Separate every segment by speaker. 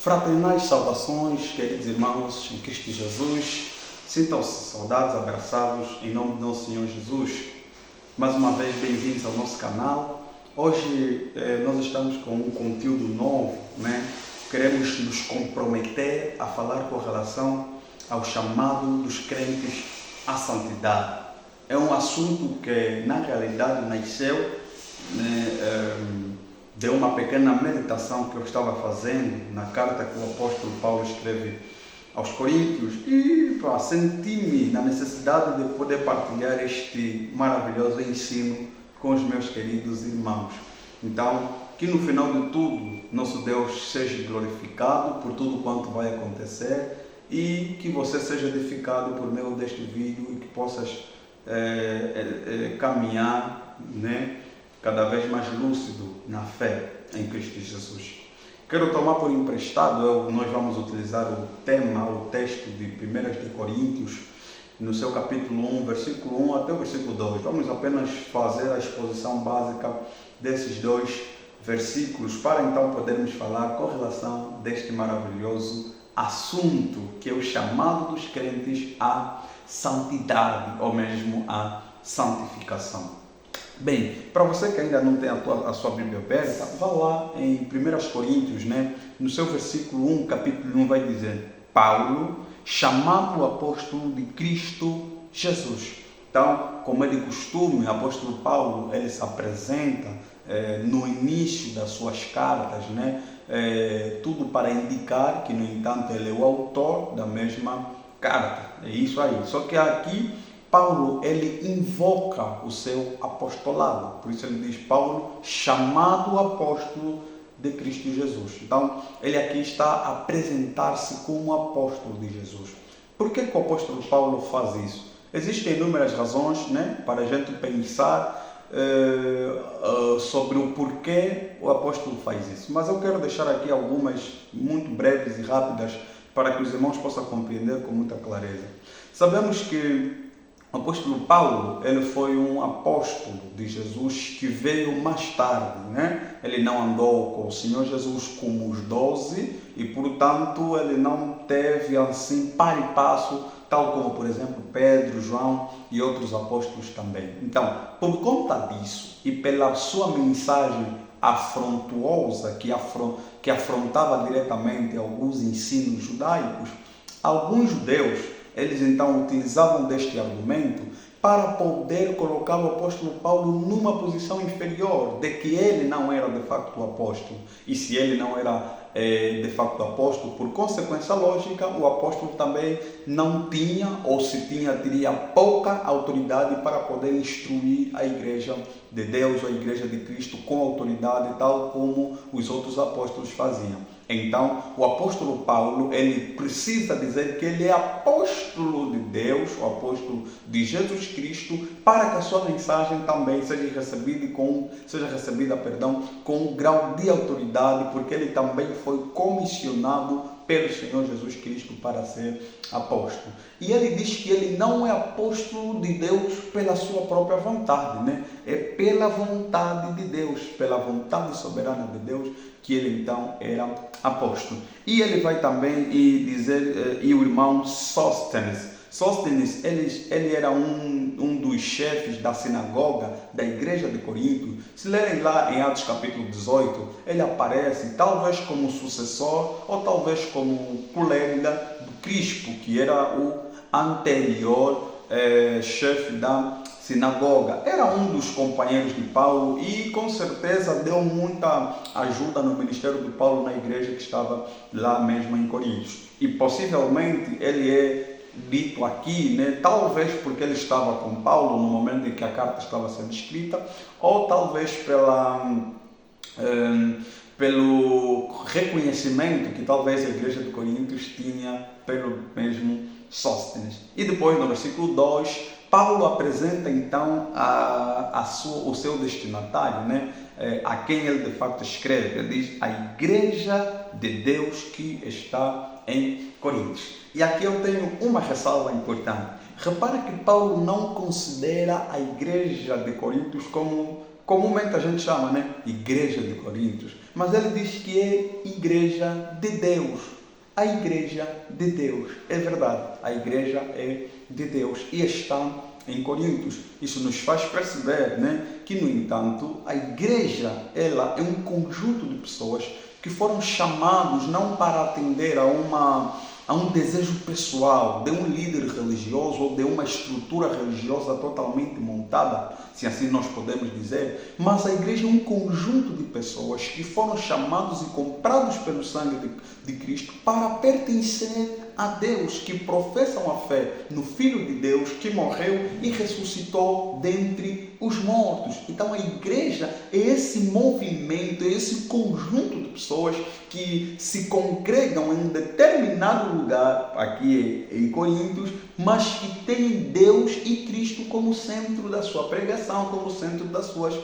Speaker 1: Fraternais saudações, queridos irmãos em Cristo Jesus. Sintam-se saudados, abraçados em nome do nosso Senhor Jesus. Mais uma vez, bem-vindos ao nosso canal. Hoje nós estamos com um conteúdo novo, né? Queremos nos comprometer a falar com relação ao chamado dos crentes à santidade. É um assunto que, na realidade, nasceu de uma pequena meditação que eu estava fazendo na carta que o apóstolo Paulo escreve aos Coríntios e senti-me na necessidade de poder partilhar este maravilhoso ensino com os meus queridos irmãos. Então, que no final de tudo, nosso Deus seja glorificado por tudo quanto vai acontecer e que você seja edificado por meio deste vídeo e que possas caminhar, né, cada vez mais lúcido na fé em Cristo Jesus. Quero tomar por emprestado, nós vamos utilizar o tema, o texto de 1 de Coríntios, no seu capítulo 1, versículo 1 até o versículo 2. Vamos apenas fazer a exposição básica desses dois versículos, para então podermos falar com relação deste maravilhoso assunto, que é o chamado dos crentes à santidade, ou mesmo à santificação. Bem, para você que ainda não tem a sua Bíblia aberta, vá lá em 1 Coríntios, né? No seu versículo 1, capítulo 1, vai dizer: Paulo, chamado apóstolo de Cristo Jesus. Então, como é de costume, o apóstolo Paulo, ele se apresenta no início das suas cartas, né? Tudo para indicar que, no entanto, ele é o autor da mesma carta. É isso aí. Só que aqui Paulo, ele invoca o seu apostolado. Por isso ele diz: Paulo, chamado apóstolo de Cristo Jesus. Então, ele aqui está a apresentar-se como apóstolo de Jesus. Por que o apóstolo Paulo faz isso? Existem inúmeras razões, né, para a gente pensar sobre o porquê o apóstolo faz isso. Mas eu quero deixar aqui algumas muito breves e rápidas para que os irmãos possam compreender com muita clareza. Sabemos que o apóstolo Paulo, ele foi um apóstolo de Jesus que veio mais tarde, né? Ele não andou com o Senhor Jesus como os 12 e, portanto, ele não teve assim par e passo, tal como, por exemplo, Pedro, João e outros apóstolos também. Então, por conta disso e pela sua mensagem afrontosa que afrontava diretamente alguns ensinos judaicos, alguns judeus, eles então utilizavam deste argumento para poder colocar o apóstolo Paulo numa posição inferior, de que ele não era de facto o apóstolo. E se ele não era de facto apóstolo, por consequência lógica, o apóstolo também não tinha, ou se tinha, teria pouca autoridade para poder instruir a igreja de Deus, ou a igreja de Cristo com autoridade, tal como os outros apóstolos faziam. Então, o apóstolo Paulo, ele precisa dizer que ele é apóstolo de Deus, o apóstolo de Jesus Cristo, para que a sua mensagem também seja recebida com um grau de autoridade, porque ele também foi comissionado pelo Senhor Jesus Cristo para ser apóstolo. E ele diz que ele não é apóstolo de Deus pela sua própria vontade, né? É pela vontade de Deus, pela vontade soberana de Deus, que ele então era apóstolo. E ele vai também dizer, e o irmão Sóstenes, ele era um dos chefes da sinagoga da igreja de Corinto. Se lerem lá em Atos capítulo 18, ele aparece talvez como sucessor ou talvez como colega do Crispo, que era o anterior chefe da sinagoga. Era um dos companheiros de Paulo e com certeza deu muita ajuda no ministério de Paulo na igreja que estava lá mesmo em Corinto. E possivelmente ele é dito aqui, né, talvez porque ele estava com Paulo no momento em que a carta estava sendo escrita, ou talvez pelo reconhecimento que talvez a igreja de Coríntios tinha pelo mesmo Sóstenes. E depois, no versículo 2, Paulo apresenta então o seu destinatário, né, a quem ele de facto escreve. Ele diz: a igreja de Deus que está em Coríntios. E aqui eu tenho uma ressalva importante. Repara que Paulo não considera a igreja de Coríntios como comumente a gente chama, né? Igreja de Coríntios. Mas ele diz que é igreja de Deus. A igreja de Deus. É verdade, a igreja é de Deus e está em Coríntios. Isso nos faz perceber, né, que, no entanto, a igreja, ela é um conjunto de pessoas que foram chamados não para atender a um desejo pessoal de um líder religioso ou de uma estrutura religiosa totalmente montada, se assim nós podemos dizer, mas a igreja é um conjunto de pessoas que foram chamados e comprados pelo sangue de Cristo para pertencer a Deus, que professam a fé no Filho de Deus que morreu e ressuscitou dentre os mortos. Então a igreja é esse movimento, é esse conjunto de pessoas que se congregam em determinado lugar, aqui em Coríntios, mas que têm Deus e Cristo como centro da sua pregação, como centro das suas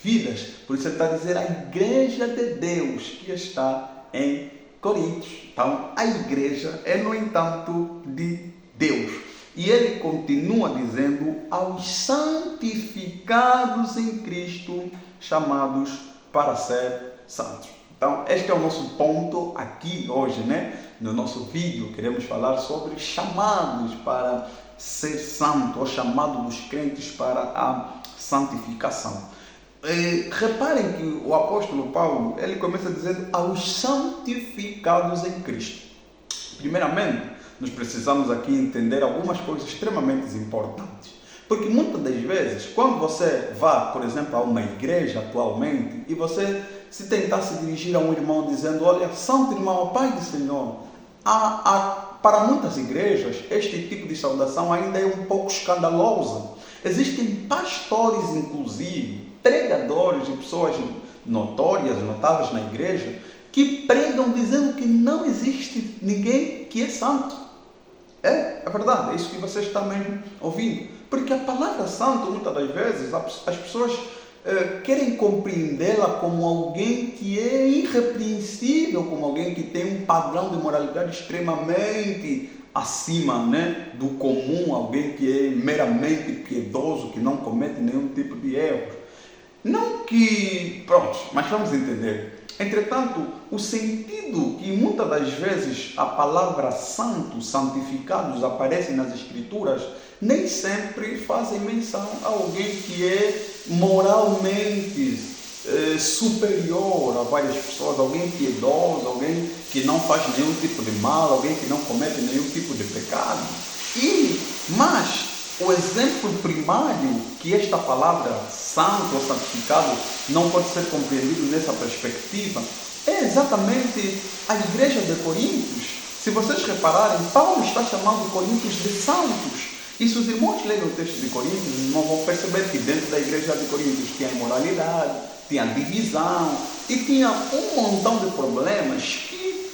Speaker 1: vidas. Por isso ele está a dizer a igreja de Deus que está em Coríntios. Então, a igreja é, no entanto, de Deus. E ele continua dizendo aos santificados em Cristo, chamados para ser santos. Então, este é o nosso ponto aqui hoje, né? No nosso vídeo, queremos falar sobre chamados para ser santo, ou chamado dos crentes para a santificação. Reparem que o apóstolo Paulo, ele começa dizendo aos santificados em Cristo. Primeiramente, nós precisamos aqui entender algumas coisas extremamente importantes. Porque muitas das vezes, quando você vai, por exemplo, a uma igreja atualmente, e você se tentar se dirigir a um irmão dizendo, olha, santo irmão, Pai do Senhor, para muitas igrejas, este tipo de saudação ainda é um pouco escandalosa. Existem pastores, inclusive, pregadores e pessoas notórias, notáveis na igreja, que pregam dizendo que não existe ninguém que é santo. É verdade, é isso que vocês estão mesmo ouvindo. Porque a palavra santo, muitas das vezes, as pessoas querem compreendê-la como alguém que é irrepreensível, como alguém que tem um padrão de moralidade extremamente acima, né, do comum, alguém que é meramente piedoso, que não comete nenhum tipo de erro. Não que... Pronto, mas vamos entender. Entretanto, o sentido que muitas das vezes a palavra santo, santificados aparece nas Escrituras, nem sempre fazem menção a alguém que é moralmente superior a várias pessoas, alguém piedoso, alguém que não faz nenhum tipo de mal, alguém que não comete nenhum tipo de pecado. Mas o exemplo primário que esta palavra santo ou santificado não pode ser compreendido nessa perspectiva é exatamente a igreja de Coríntios. Se vocês repararem, Paulo está chamando Coríntios de santos. E se os irmãos lerem o texto de Coríntios, não vão perceber que dentro da igreja de Coríntios tinha imoralidade, tinha divisão e tinha um montão de problemas que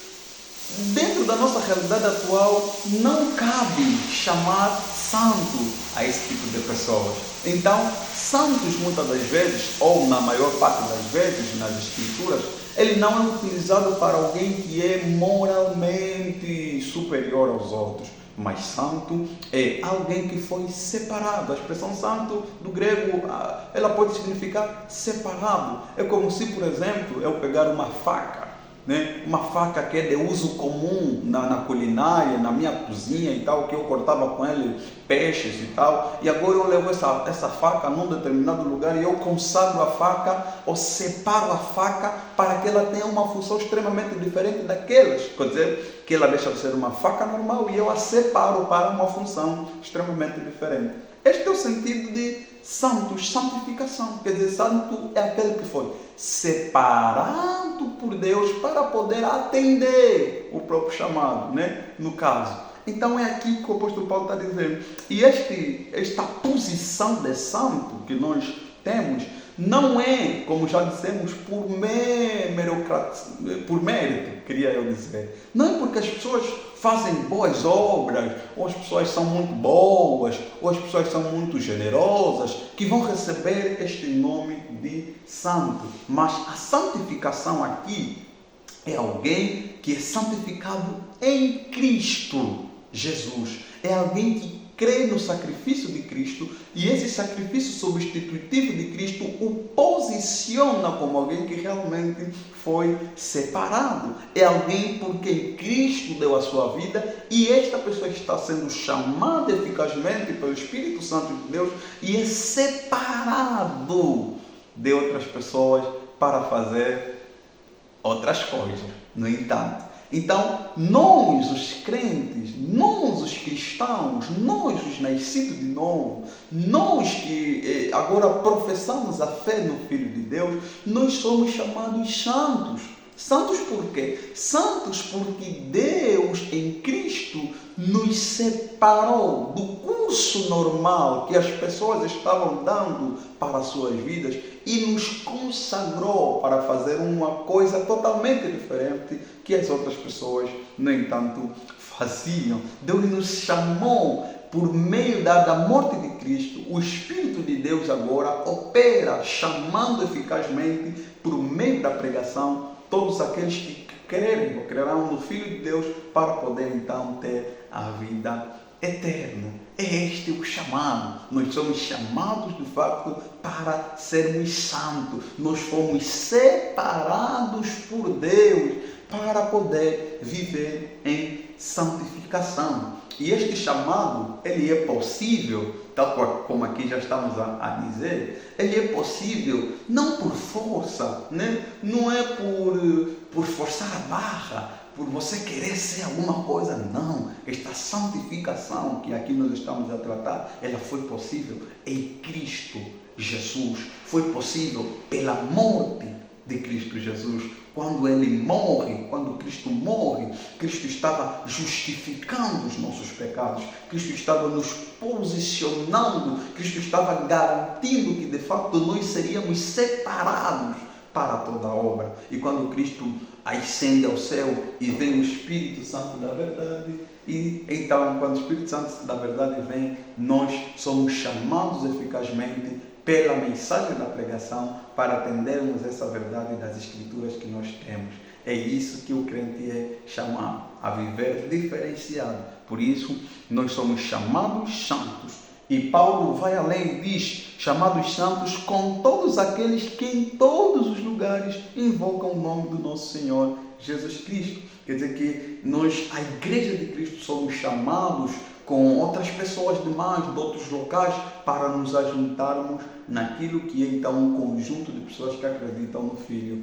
Speaker 1: dentro da nossa realidade atual não cabe chamar santo a esse tipo de pessoas. Então, santos muitas das vezes, ou na maior parte das vezes nas Escrituras, ele não é utilizado para alguém que é moralmente superior aos outros. Mas santo é alguém que foi separado. A expressão santo do grego, ela pode significar separado. É como se, por exemplo, eu pegar uma faca, né? Uma faca que é de uso comum na culinária, na minha cozinha e tal, que eu cortava com ele peixes e tal, e agora eu levo essa faca num determinado lugar e eu consagro a faca ou separo a faca para que ela tenha uma função extremamente diferente daquelas. Quer dizer, que ela deixa de ser uma faca normal e eu a separo para uma função extremamente diferente. Este é o sentido de santos, santificação. Quer dizer, santo é aquele que foi separado por Deus para poder atender o próprio chamado, né? No caso. Então é aqui que o apóstolo Paulo está dizendo. E esta posição de santo que nós temos não é, como já dissemos, por mérito, queria eu dizer. Não é porque as pessoas fazem boas obras, ou as pessoas são muito boas, ou as pessoas são muito generosas, que vão receber este nome de santo. Mas a santificação aqui é alguém que é santificado em Cristo Jesus. É alguém que crê no sacrifício de Cristo, e esse sacrifício substitutivo de Cristo o posiciona como alguém que realmente foi separado. É alguém por quem Cristo deu a sua vida, e esta pessoa está sendo chamada eficazmente pelo Espírito Santo de Deus e é separado de outras pessoas para fazer outras coisas. No entanto, então, nós, os crentes, nós, os cristãos, nós, os nascidos de novo, nós que agora professamos a fé no Filho de Deus, nós somos chamados santos. Santos por quê? Santos porque Deus em Cristo nos separou do curso normal que as pessoas estavam dando para as suas vidas e nos consagrou para fazer uma coisa totalmente diferente que as outras pessoas, no entanto, faziam. Deus nos chamou por meio da morte de Cristo. O Espírito de Deus agora opera, chamando eficazmente por meio da pregação todos aqueles que crerem ou crerão no Filho de Deus para poder então ter a vida eterna. É este o chamado. Nós somos chamados de fato para sermos santos. Nós fomos separados por Deus para poder viver em santificação. E este chamado, ele é possível, tal como aqui já estamos a dizer, ele é possível não por força, né? Não é por forçar a barra, por você querer ser alguma coisa, não. Esta santificação que aqui nós estamos a tratar, ela foi possível em Cristo Jesus. Foi possível pela morte de Cristo Jesus. Quando ele morre, quando Cristo morre, Cristo estava justificando os nossos pecados, Cristo estava nos posicionando, Cristo estava garantindo que de fato nós seríamos separados para toda a obra. E quando Cristo ascende ao céu e vem o Espírito Santo da verdade, e então quando o Espírito Santo da verdade vem, nós somos chamados eficazmente pela mensagem da pregação para atendermos essa verdade das Escrituras que nós temos. É isso que o crente é chamado, a viver diferenciado. Por isso, nós somos chamados santos. E Paulo vai além e diz, chamados santos com todos aqueles que em todos os lugares invocam o nome do nosso Senhor Jesus Cristo. Quer dizer que nós, a Igreja de Cristo, somos chamados com outras pessoas demais, de outros locais, para nos ajuntarmos naquilo que é então um conjunto de pessoas que acreditam no Filho